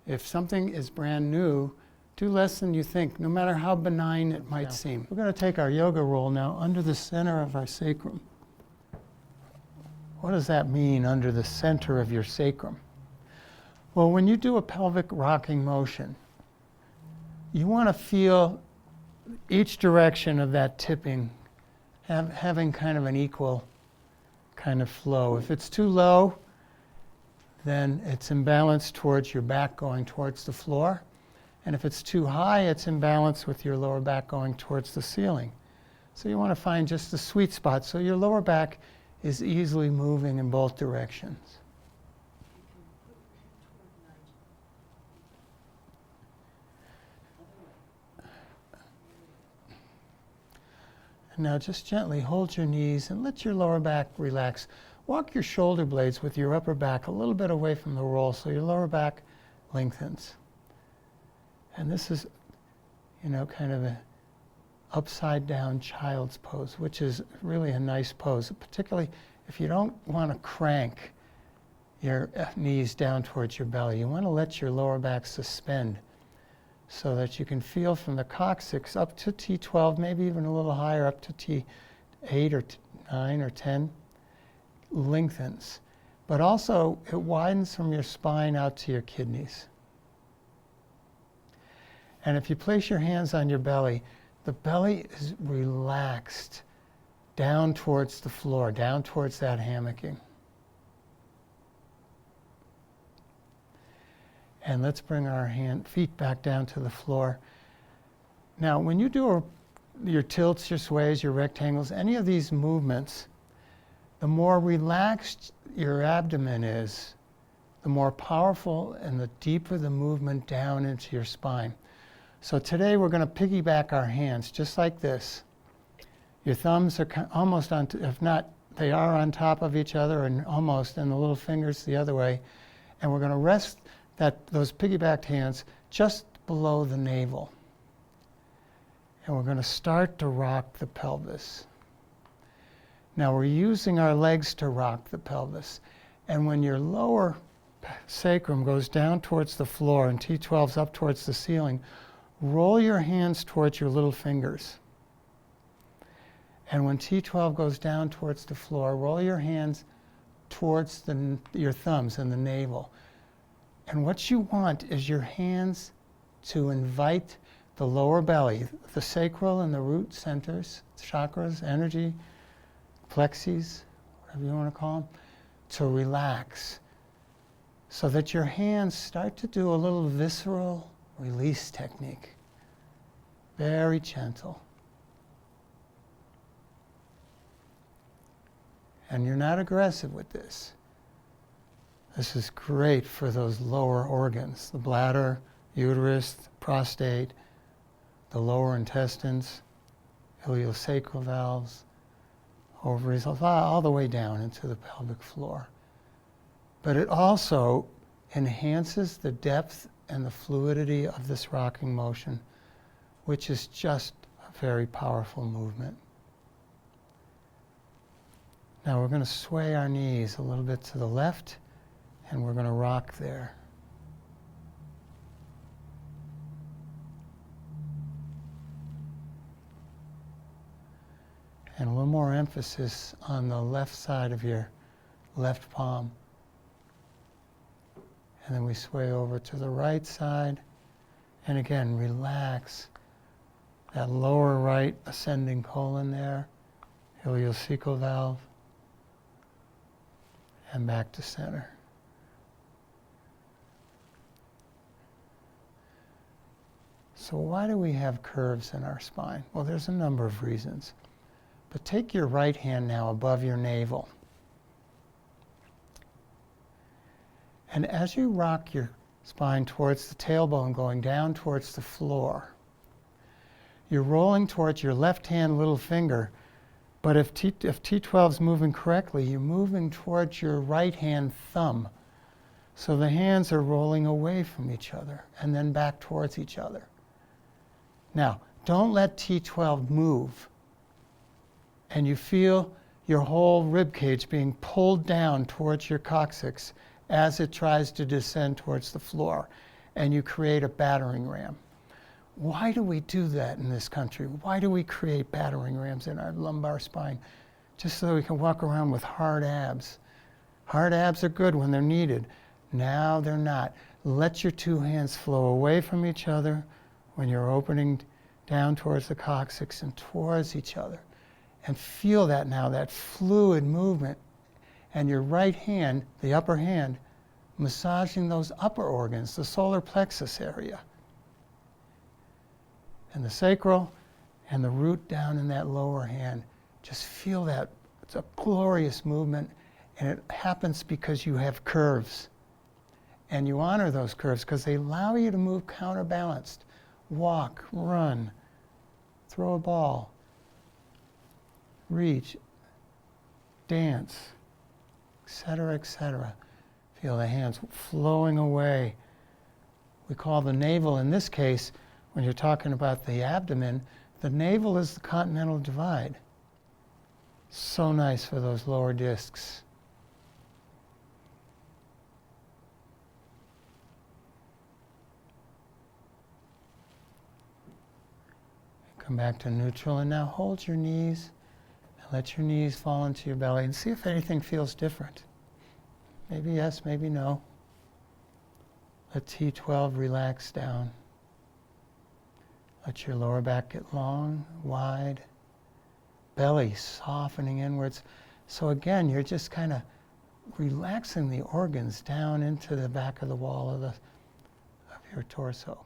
If something is brand new, do less than you think, no matter how benign it might seem. We're going to take our yoga roll now under the center of our sacrum. What does that mean, under the center of your sacrum? Well, when you do a pelvic rocking motion, you want to feel each direction of that tipping having kind of an equal kind of flow. If it's too low, then it's imbalanced towards your back going towards the floor. And if it's too high, it's imbalanced with your lower back going towards the ceiling. So you want to find just the sweet spot so your lower back is easily moving in both directions. And now just gently hold your knees and let your lower back relax. Walk your shoulder blades with your upper back a little bit away from the roll so your lower back lengthens. And this is, kind of an upside down child's pose, which is really a nice pose, particularly if you don't want to crank your knees down towards your belly. You want to let your lower back suspend so that you can feel from the coccyx up to T12, maybe even a little higher, up to T8 or 9 or 10, lengthens. But also, it widens from your spine out to your kidneys. And if you place your hands on your belly, the belly is relaxed down towards the floor, down towards that hammocking. And let's bring our feet back down to the floor. Now, when you do your tilts, your sways, your rectangles, any of these movements, the more relaxed your abdomen is, the more powerful and the deeper the movement down into your spine. So today we're going to piggyback our hands just like this. Your thumbs are almost on, if not, they are on top of each other and almost, and the little fingers the other way. And we're going to rest those piggybacked hands just below the navel. And we're going to start to rock the pelvis. Now we're using our legs to rock the pelvis. And when your lower sacrum goes down towards the floor and T12's up towards the ceiling, roll your hands towards your little fingers. And when T12 goes down towards the floor, roll your hands towards your thumbs and the navel. And what you want is your hands to invite the lower belly, the sacral and the root centers, chakras, energy, plexes, whatever you want to call them, to relax so that your hands start to do a little visceral release technique. Very gentle. And you're not aggressive with this. This is great for those lower organs, the bladder, uterus, the prostate, the lower intestines, ileosacral valves, ovaries, all the way down into the pelvic floor. But it also enhances the depth and the fluidity of this rocking motion, which is just a very powerful movement. Now we're going to sway our knees a little bit to the left, and we're going to rock there. And a little more emphasis on the left side of your left palm. And then we sway over to the right side. And again, relax that lower right ascending colon there, ileocecal valve, and back to center. So why do we have curves in our spine? Well, there's a number of reasons. But take your right hand now above your navel. And as you rock your spine towards the tailbone going down towards the floor, you're rolling towards your left hand little finger, but if T12 is moving correctly, you're moving towards your right hand thumb. So the hands are rolling away from each other and then back towards each other. Now, don't let T12 move. And you feel your whole rib cage being pulled down towards your coccyx as it tries to descend towards the floor. and you create a battering ram. Why do we do that in this country? Why do we create battering rams in our lumbar spine? Just so we can walk around with hard abs. Hard abs are good when they're needed. Now they're not. Let your two hands flow away from each other when you're opening down towards the coccyx and towards each other. And feel that now, that fluid movement. And your right hand, the upper hand, massaging those upper organs, the solar plexus area. And the sacral and the root down in that lower hand. Just feel that. It's a glorious movement, and it happens because you have curves. And you honor those curves because they allow you to move counterbalanced. Walk, run, throw a ball, reach, dance, etc., etc. Feel the hands flowing away. We call the navel, in this case, when you're talking about the abdomen, the navel is the continental divide. So nice for those lower discs. Come back to neutral, and now hold your knees and let your knees fall into your belly and see if anything feels different. Maybe yes, maybe no. Let T12 relax down. Let your lower back get long, wide. Belly softening inwards. So again, you're just kind of relaxing the organs down into the back of the wall of your torso.